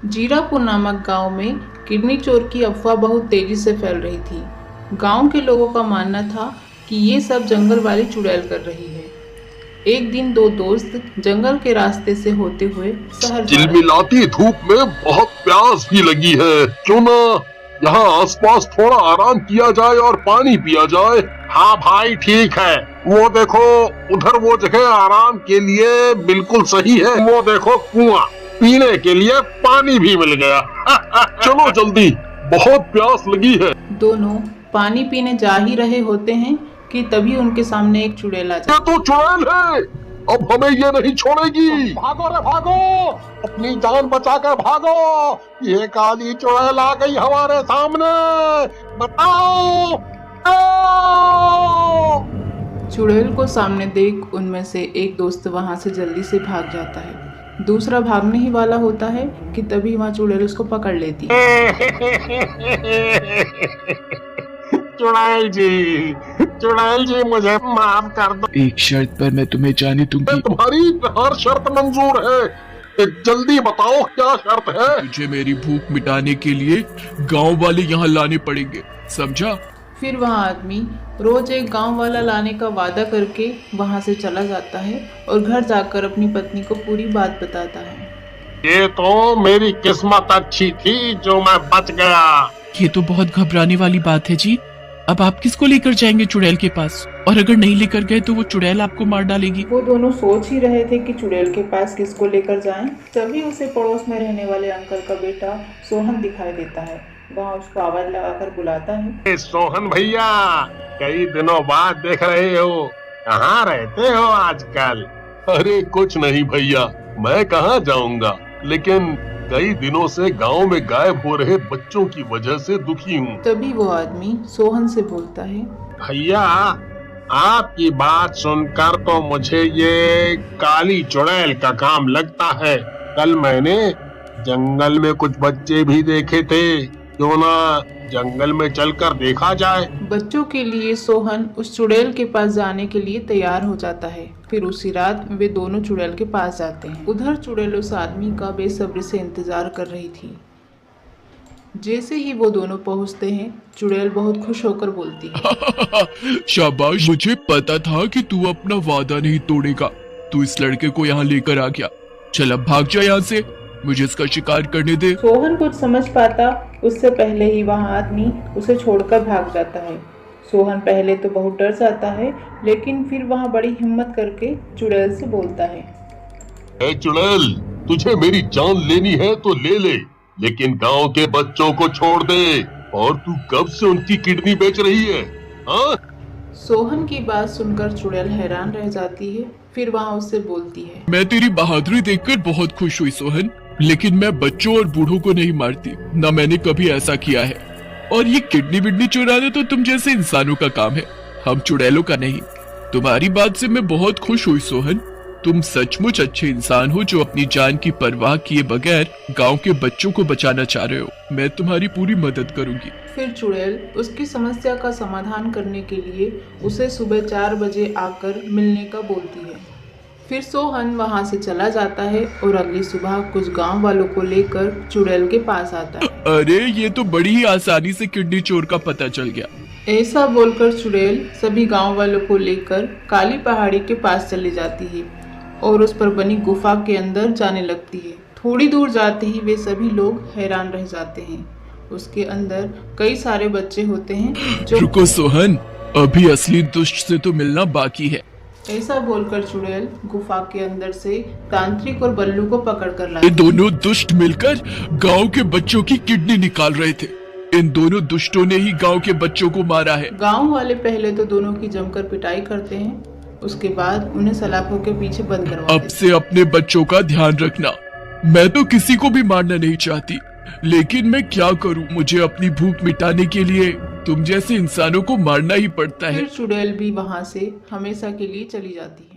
जीरापुर नामक गांव में किडनी चोर की अफवाह बहुत तेजी से फैल रही थी। गांव के लोगों का मानना था कि ये सब जंगल वाली चुड़ैल कर रही है। एक दिन दो दोस्त जंगल के रास्ते से होते हुए शहर जा रहे थे। चिलमिलाती धूप में बहुत प्यास भी लगी है, क्यों ना यहाँ आसपास थोड़ा आराम किया जाए और पानी पिया जाए। हाँ भाई ठीक है, वो देखो उधर वो जगह आराम के लिए बिल्कुल सही है। वो देखो कुआं, पीने के लिए पानी भी मिल गया। चलो जल्दी, बहुत प्यास लगी है। दोनों पानी पीने जा ही रहे होते हैं कि तभी उनके सामने एक चुड़ैल आ जाती है। ये तो चुड़ैल है, अब हमें ये नहीं छोड़ेगी। भागो रे भागो, अपनी जान बचाकर भागो, ये काली चुड़ैल आ गई हमारे सामने, बताओ। चुड़ैल को सामने देख उनमें से एक दोस्त वहां से जल्दी से भाग जाता है। दूसरा भागने ही वाला होता है कि तभी वहां चुड़ैल उसको पकड़ लेती है। चुड़ैल जी मुझे माफ कर दो। एक शर्त पर मैं तुम्हें जाने दूंगी। तुम्हारी हर शर्त मंजूर है, जल्दी बताओ क्या शर्त है। तुझे मेरी भूख मिटाने के लिए गांव वाले यहाँ लाने पड़ेंगे, समझा? फिर वह आदमी रोज एक गांव वाला लाने का वादा करके वहां से चला जाता है और घर जाकर अपनी पत्नी को पूरी बात बताता है। ये तो मेरी किस्मत अच्छी थी जो मैं बच गया। ये तो बहुत घबराने वाली बात है जी। अब आप किसको लेकर जाएंगे चुड़ैल के पास? और अगर नहीं लेकर गए तो वो चुड़ैल आपको मार डालेगी। वो दोनों सोच ही रहे थे कि चुड़ैल के पास किसको लेकर जाएं, तभी उसे पड़ोस में रहने वाले अंकल का बेटा सोहन दिखाई देता है। वहाँ उसको आवाज लगाकर बुलाता है। सोहन भैया, कई दिनों बाद देख रहे हो, कहाँ रहते हो आजकल? अरे कुछ नहीं भैया, मैं कहाँ जाऊंगा, लेकिन कई दिनों से गांव में गायब हो रहे बच्चों की वजह से दुखी हूँ। तभी वो आदमी सोहन से बोलता है, भैया आपकी बात सुनकर तो मुझे ये काली चुड़ैल का काम लगता है। कल मैंने जंगल में कुछ बच्चे भी देखे थे, क्यों ना जंगल में चलकर देखा जाए। बच्चों के लिए सोहन उस चुड़ैल के पास जाने के लिए तैयार हो जाता है। फिर उसी रात वे दोनों चुड़ैल के पास जाते हैं। उधर चुड़ैल उस आदमी का बेसब्री से इंतजार कर रही थी। जैसे ही वो दोनों पहुंचते हैं, चुड़ैल बहुत खुश होकर बोलती है, शाबाश, मुझे पता था कि तू अपना वादा नहीं तोड़ेगा। तू इस लड़के को यहाँ लेकर आ गया। चल अब भाग जा यहाँ से, मुझे इसका शिकार करने दे। सोहन कुछ समझ पाता उससे पहले ही वह आदमी उसे छोड़कर भाग जाता है। सोहन पहले तो बहुत डर जाता है, लेकिन फिर वह बड़ी हिम्मत करके चुड़ैल से बोलता है, ए चुड़ैल, तुझे मेरी जान लेनी है तो ले ले, लेकिन गांव के बच्चों को छोड़ दे। और तू कब से उनकी किडनी बेच रही है? हाँ? सोहन की बात सुनकर चुड़ैल हैरान रह जाती है। फिर वहाँ उससे बोलती है, मैं तेरी बहादुरी देखकर बहुत खुश हुई सोहन, लेकिन मैं बच्चों और बूढ़ों को नहीं मारती, न मैंने कभी ऐसा किया है। और ये किडनी बिडनी चुराना तो तुम जैसे इंसानों का काम है, हम चुड़ैलों का नहीं। तुम्हारी बात से मैं बहुत खुश हुई सोहन। तुम सचमुच अच्छे इंसान हो जो अपनी जान की परवाह किए बगैर गांव के बच्चों को बचाना चाह रहे हो। मैं तुम्हारी पूरी मदद करूंगी। फिर चुड़ैल उसकी समस्या का समाधान करने के लिए उसे सुबह 4 बजे आकर मिलने का बोलती है। फिर सोहन वहां से चला जाता है और अगली सुबह कुछ गांव वालों को लेकर चुड़ैल के पास आता है। अरे ये तो बड़ी ही आसानी से किडनी चोर का पता चल गया। ऐसा बोलकर चुड़ैल सभी गांव वालों को लेकर काली पहाड़ी के पास चली जाती है और उस पर बनी गुफा के अंदर जाने लगती है। थोड़ी दूर जाते ही वे सभी लोग हैरान रह जाते हैं। उसके अंदर कई सारे बच्चे होते हैं जो। रुको सोहन, अभी असली दुष्ट से तो मिलना बाकी है। ऐसा बोलकर चुड़ैल गुफा के अंदर से तांत्रिक और बल्लू को पकड़ कर लाती ये दोनों दुष्ट मिलकर गांव के बच्चों की किडनी निकाल रहे थे। इन दोनों दुष्टों ने ही गांव के बच्चों को मारा है। गांव वाले पहले तो दोनों की जमकर पिटाई करते हैं, उसके बाद उन्हें सलाखों के पीछे बंद करवाते हैं। अब से अपने बच्चों का ध्यान रखना। मैं तो किसी को भी मारना नहीं चाहती, लेकिन मैं क्या करूं, मुझे अपनी भूख मिटाने के लिए तुम जैसे इंसानों को मारना ही पड़ता है। फिर चुड़ैल भी वहां से हमेशा के लिए चली जाती है।